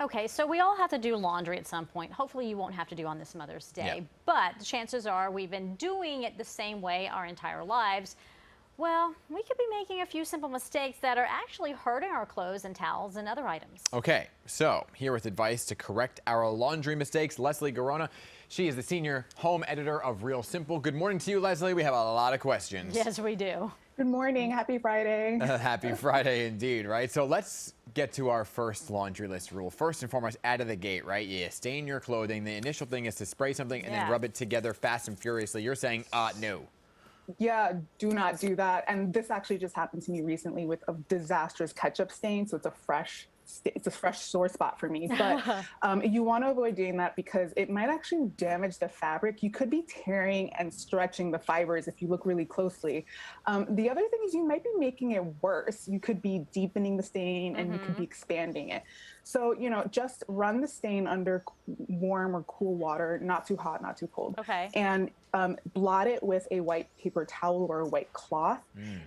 Okay, so we all have to do laundry at some point. Hopefully you won't have to do on this Mother's Day, Yep. but the chances are we've been doing it the same way our entire lives. Well, we could be making a few simple mistakes that are actually hurting our clothes and towels and other items. Okay, so here with advice to correct our laundry mistakes, Leslie Garona. She is the senior home editor of Real Simple. Good morning to you, Leslie. We have a lot of questions. Yes, we do. Good morning. Happy Friday. Happy Friday indeed, right? So let's get to our first laundry list rule. First and foremost, out of the gate, right? You stain your clothing. The initial thing is to spray something and then rub it together fast and furiously. You're saying, no. Yeah, do not do that. And this actually just happened to me recently with a disastrous ketchup stain. So it's a fresh sore spot for me. But you want to avoid doing that because it might actually damage the fabric. You could be tearing and stretching the fibers if you look really closely. The other thing is you might be making it worse. You could be deepening the stain and you could be expanding it. So, just run the stain under warm or cool water, not too hot, not too cold. Okay. And blot it with a white paper towel or a white cloth.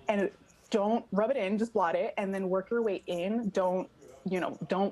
And don't rub it in, just blot it, and then work your way in. Don't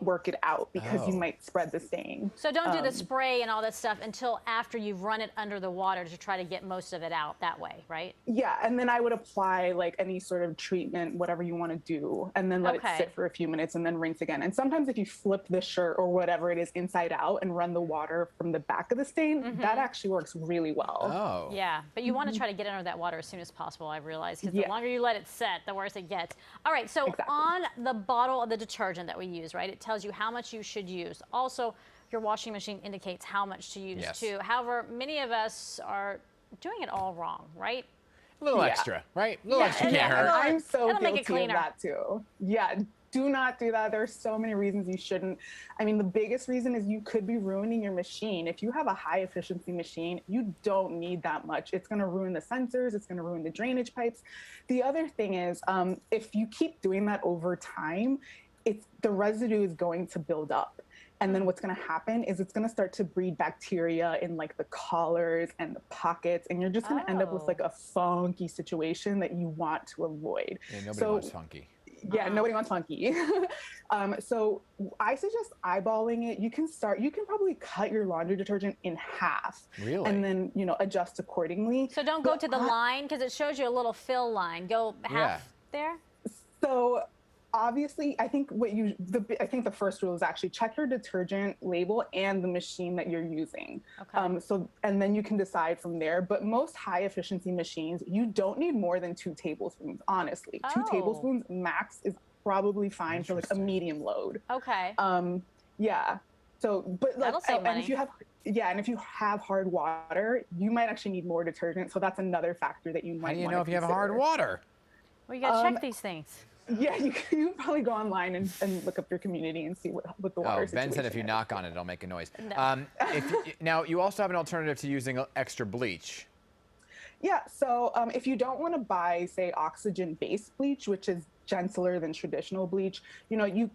work it out because you might spread the stain. So don't do the spray and all that stuff until after you've run it under the water to try to get most of it out that way, right? Yeah, and then I would apply like any sort of treatment, whatever you want to do, and then let it sit for a few minutes and then rinse again. And sometimes if you flip the shirt or whatever it is inside out and run the water from the back of the stain, that actually works really well. Oh. Yeah, but you want to try to get under that water as soon as possible, I realize, because the longer you let it set, the worse it gets. All right, so on the bottle of the detergent that we use, right, it tells you how much you should use. Also, your washing machine indicates how much to use too. However, many of us are doing it all wrong, right? A little extra, right? A little extra can't hurt. I'm so It'll make it guilty of cleaner. that too. Yeah. Do not do that. There's so many reasons you shouldn't. I mean, the biggest reason is you could be ruining your machine. If you have a high efficiency machine, you don't need that much. It's going to ruin the sensors. It's going to ruin the drainage pipes. The other thing is, if you keep doing that over time, the residue is going to build up. And then what's going to happen is it's going to start to breed bacteria in like the collars and the pockets. And you're just going to end up with like a funky situation that you want to avoid. Yeah, nobody wants funky. Yeah, nobody wants funky. So I suggest eyeballing it. You can probably cut your laundry detergent in half. Really? And then, adjust accordingly. So don't go to the line because it shows you a little fill line. Go half there. So obviously, I think the first rule is actually check your detergent label and the machine that you're using. Okay. And then you can decide from there. But most high efficiency machines, you don't need more than 2 tablespoons, honestly. 2 tablespoons max is probably fine for like a medium load. Okay. Yeah. So, but like, That'll save money. and if you have hard water, you might actually need more detergent. So that's another factor that you might want to How do you know if you have hard water? Well, you got to check these things. Yeah, you can probably go online and look up your community and see what the water situation Ben said if you knock on it, it'll make a noise. No. Now, you also have an alternative to using extra bleach. Yeah, so if you don't want to buy, say, oxygen-based bleach, which is gentler than traditional bleach,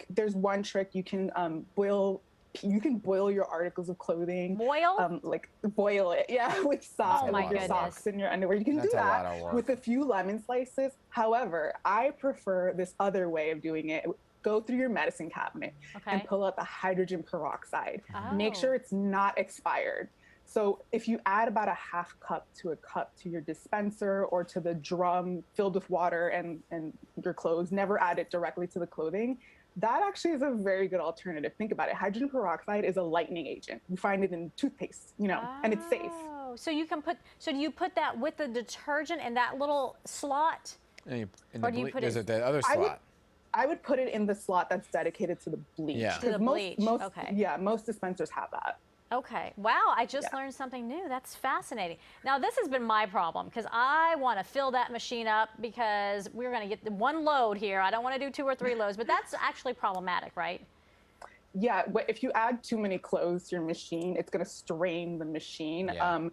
there's one trick. You can boil your articles of clothing. Boil? Boil it, yeah, with socks, with your socks and your underwear. You can do that with a few lemon slices. However, I prefer this other way of doing it. Go through your medicine cabinet and pull out the hydrogen peroxide. Make sure it's not expired. So if you add about a half cup to a cup to your dispenser or to the drum filled with water and your clothes, never add it directly to the clothing. That actually is a very good alternative. Think about it. Hydrogen peroxide is a lightening agent. You find it in toothpaste, and it's safe. So you can do you put that with the detergent in that little slot? Or do you put it in the other slot? I would put it in the slot that's dedicated to the bleach. Yeah. To the bleach. Most dispensers have that. Okay. Wow, I just learned something new. That's fascinating. Now, this has been my problem because I want to fill that machine up because we're going to get the one load here. I don't want to do 2 or 3 loads, but that's actually problematic, right? Yeah, if you add too many clothes to your machine, it's going to strain the machine. Yeah.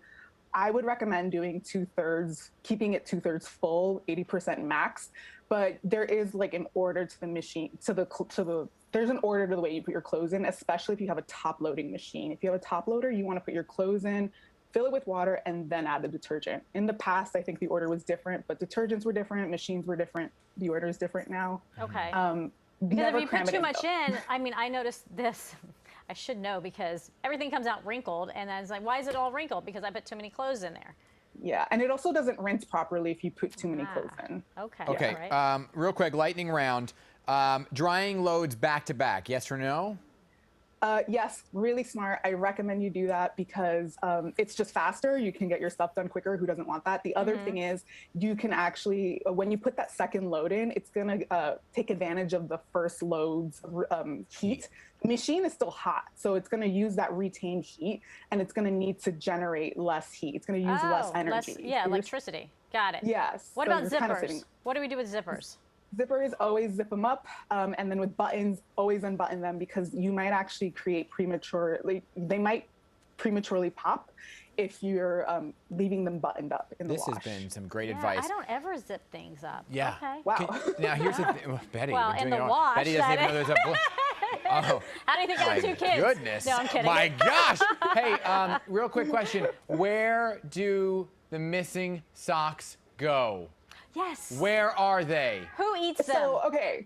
I would recommend doing 2/3, keeping it 2/3 full, 80% max. But there is like an order to the machine, there's an order to the way you put your clothes in, especially if you have a top loading machine. If you have a top loader, you want to put your clothes in, fill it with water, and then add the detergent. In the past, I think the order was different, but detergents were different, machines were different. The order is different now. Okay. Because if you put too much in, I mean, I noticed this. I should know because everything comes out wrinkled, and I was like, why is it all wrinkled? Because I put too many clothes in there. Yeah, and it also doesn't rinse properly if you put too many clothes in. Okay. Okay. Right. Real quick, lightning round. Drying loads back to back, yes or no? Yes, really smart. I recommend you do that because it's just faster. You can get your stuff done quicker. Who doesn't want that? The other thing is you can actually, when you put that second load in, it's going to take advantage of the first load's heat. The machine is still hot, so it's going to use that retained heat, and it's going to need to generate less heat. It's going to use less energy. Electricity. Got it. Yes. What about zippers? What do we do with zippers? Zippers, always zip them up, and then with buttons, always unbutton them because you might actually create they might prematurely pop if you're leaving them buttoned up in the wash. This has been some great advice. I don't ever zip things up. Yeah. Okay. Wow. Now here's the thing. Betty, well, we're doing in the it wash. Betty doesn't even know there's a. Oh. How do you think I have 2 kids? Goodness. No, I'm kidding. My gosh. Hey, real quick question. Where do the missing socks go? Yes. Where are they? Who eats them? So, okay,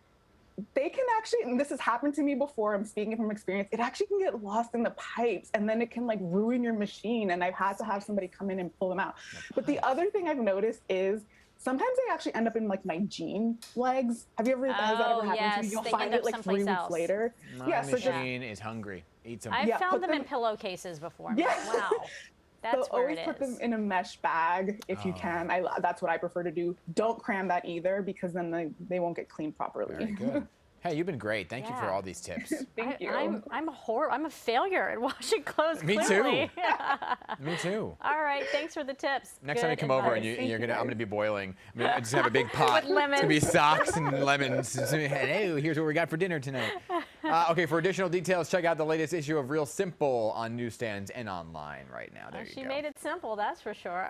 they can actually, and this has happened to me before, I'm speaking from experience, it actually can get lost in the pipes and then it can like ruin your machine, and I've had to have somebody come in and pull them out. But the other thing I've noticed is sometimes they actually end up in like my jean legs. Has that ever happened to you? You'll find it like 3 weeks later. My machine is hungry. Eat some. I've found them in pillowcases before. Yeah. Wow. That's where it is. Always put them in a mesh bag if you can. That's what I prefer to do. Don't cram that either because then they won't get cleaned properly. Very good. Hey, you've been great. Thank you for all these tips. Thank you. I'm a failure at washing clothes. Me clearly. too. Me too. All right, thanks for the tips. Next time you come over and I'm gonna be boiling. I'm gonna just have a big pot. With lemons. It's gonna be socks and lemons. Hey, here's what we got for dinner tonight. Okay, for additional details, check out the latest issue of Real Simple on newsstands and online right now. There you go. She made it simple, that's for sure.